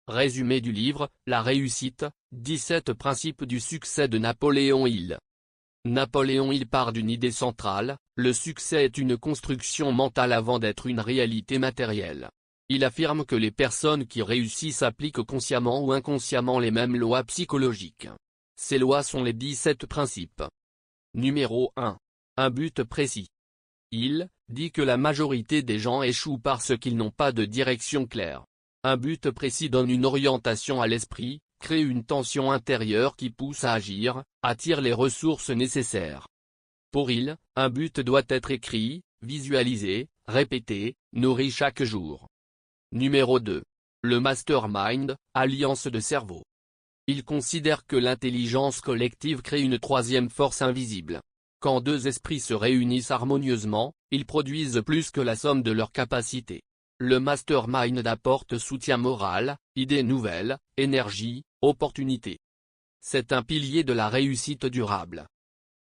Résumé du livre, La réussite, 17 principes du succès de Napoléon Hill. Napoléon Hill part d'une idée centrale, le succès est une construction mentale avant d'être une réalité matérielle. Il affirme que les personnes qui réussissent appliquent consciemment ou inconsciemment les mêmes lois psychologiques. Ces lois sont les 17 principes. Numéro 1. Un but précis. Hill dit que la majorité des gens échouent parce qu'ils n'ont pas de direction claire. Un but précis donne une orientation à l'esprit, crée une tension intérieure qui pousse à agir, attire les ressources nécessaires. Pour Hill, un but doit être écrit, visualisé, répété, nourri chaque jour. Numéro 2. Le mastermind, alliance de cerveau. Il considère que l'intelligence collective crée une troisième force invisible. Quand deux esprits se réunissent harmonieusement, ils produisent plus que la somme de leurs capacités. Le mastermind apporte soutien moral, idées nouvelles, énergie, opportunités. C'est un pilier de la réussite durable.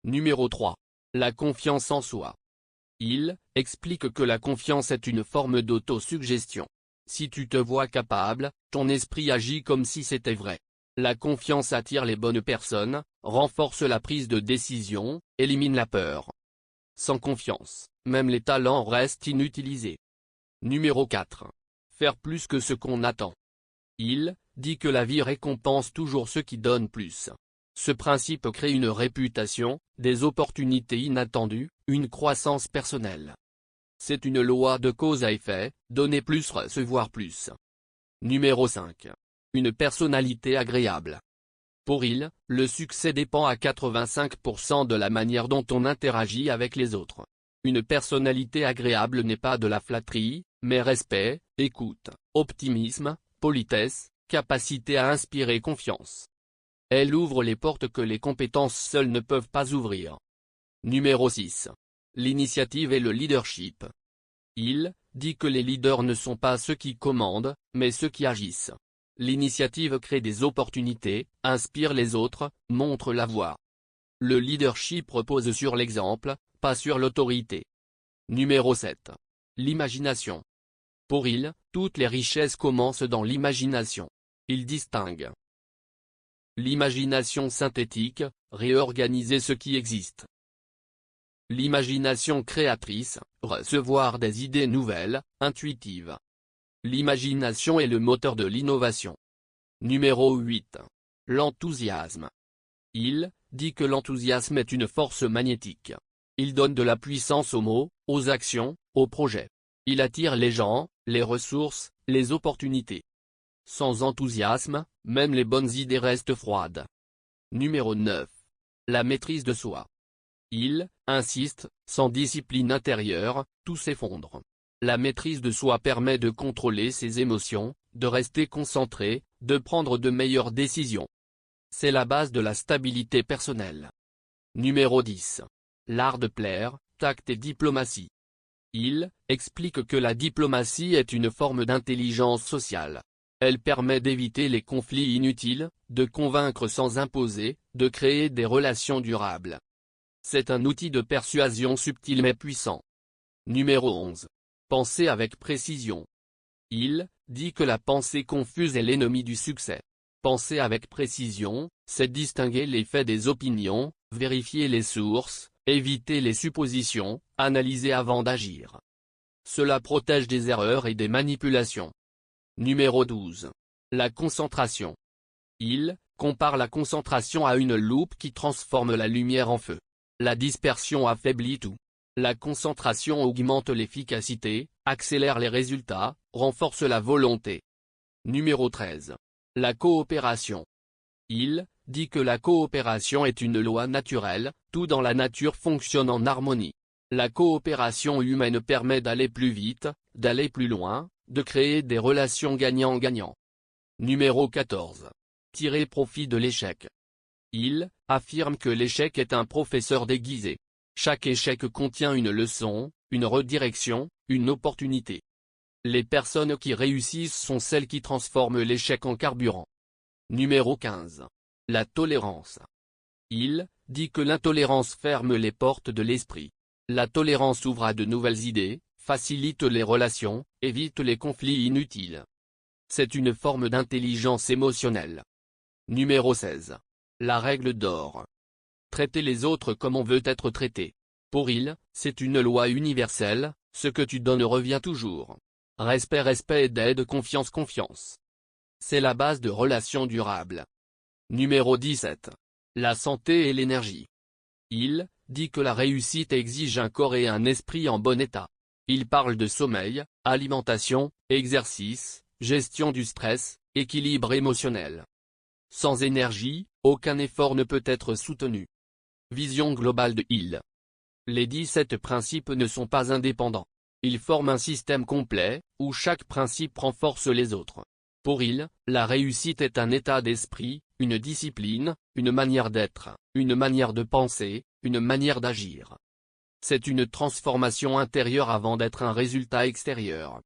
Numéro 3. La confiance en soi. Hill explique que la confiance est une forme d'autosuggestion. Si tu te vois capable, ton esprit agit comme si c'était vrai. La confiance attire les bonnes personnes, renforce la prise de décision, élimine la peur. Sans confiance, même les talents restent inutilisés. Numéro 4. Faire plus que ce qu'on attend. Hill dit que la vie récompense toujours ceux qui donnent plus. Ce principe crée une réputation, des opportunités inattendues, une croissance personnelle. C'est une loi de cause à effet, donner plus recevoir plus. Numéro 5. Une personnalité agréable. Pour Hill, le succès dépend à 85% de la manière dont on interagit avec les autres. Une personnalité agréable n'est pas de la flatterie, mais respect, écoute, optimisme, politesse, capacité à inspirer confiance. Elle ouvre les portes que les compétences seules ne peuvent pas ouvrir. Numéro 6. L'initiative et le leadership. Hill dit que les leaders ne sont pas ceux qui commandent, mais ceux qui agissent. L'initiative crée des opportunités, inspire les autres, montre la voie. Le leadership repose sur l'exemple, pas sur l'autorité. Numéro 7. L'imagination. Pour Hill, toutes les richesses commencent dans l'imagination. Il distingue l'imagination synthétique, réorganiser ce qui existe. L'imagination créatrice, recevoir des idées nouvelles, intuitives. L'imagination est le moteur de l'innovation. Numéro 8. L'enthousiasme. Hill dit que l'enthousiasme est une force magnétique. Il donne de la puissance aux mots, aux actions, aux projets. Il attire les gens, les ressources, les opportunités. Sans enthousiasme, même les bonnes idées restent froides. Numéro 9. La maîtrise de soi. Hill insiste, sans discipline intérieure, tout s'effondre. La maîtrise de soi permet de contrôler ses émotions, de rester concentré, de prendre de meilleures décisions. C'est la base de la stabilité personnelle. Numéro 10. L'art de plaire, tact et diplomatie. Hill explique que la diplomatie est une forme d'intelligence sociale. Elle permet d'éviter les conflits inutiles, de convaincre sans imposer, de créer des relations durables. C'est un outil de persuasion subtil mais puissant. Numéro 11. Penser avec précision. Hill dit que la pensée confuse est l'ennemi du succès. Penser avec précision, c'est distinguer les faits des opinions, vérifier les sources, éviter les suppositions, analyser avant d'agir. Cela protège des erreurs et des manipulations. Numéro 12. La concentration. Hill compare la concentration à une loupe qui transforme la lumière en feu. La dispersion affaiblit tout. La concentration augmente l'efficacité, accélère les résultats, renforce la volonté. Numéro 13. La coopération. Hill dit que la coopération est une loi naturelle, tout dans la nature fonctionne en harmonie. La coopération humaine permet d'aller plus vite, d'aller plus loin, de créer des relations gagnant-gagnant. Numéro 14. Tirer profit de l'échec. Hill affirme que l'échec est un professeur déguisé. Chaque échec contient une leçon, une redirection, une opportunité. Les personnes qui réussissent sont celles qui transforment l'échec en carburant. Numéro 15. La tolérance. Hill dit que l'intolérance ferme les portes de l'esprit. La tolérance ouvre à de nouvelles idées, facilite les relations, évite les conflits inutiles. C'est une forme d'intelligence émotionnelle. Numéro 16. La règle d'or. Traiter les autres comme on veut être traité. Pour il, c'est une loi universelle, ce que tu donnes revient toujours. Respect, respect, aide, confiance, confiance. C'est la base de relations durables. Numéro 17. La santé et l'énergie. Il dit que la réussite exige un corps et un esprit en bon état. Il parle de sommeil, alimentation, exercice, gestion du stress, équilibre émotionnel. Sans énergie, aucun effort ne peut être soutenu. Vision globale de Hill. Les 17 principes ne sont pas indépendants. Ils forment un système complet, où chaque principe renforce les autres. Pour Hill, la réussite est un état d'esprit, une discipline, une manière d'être, une manière de penser, une manière d'agir. C'est une transformation intérieure avant d'être un résultat extérieur.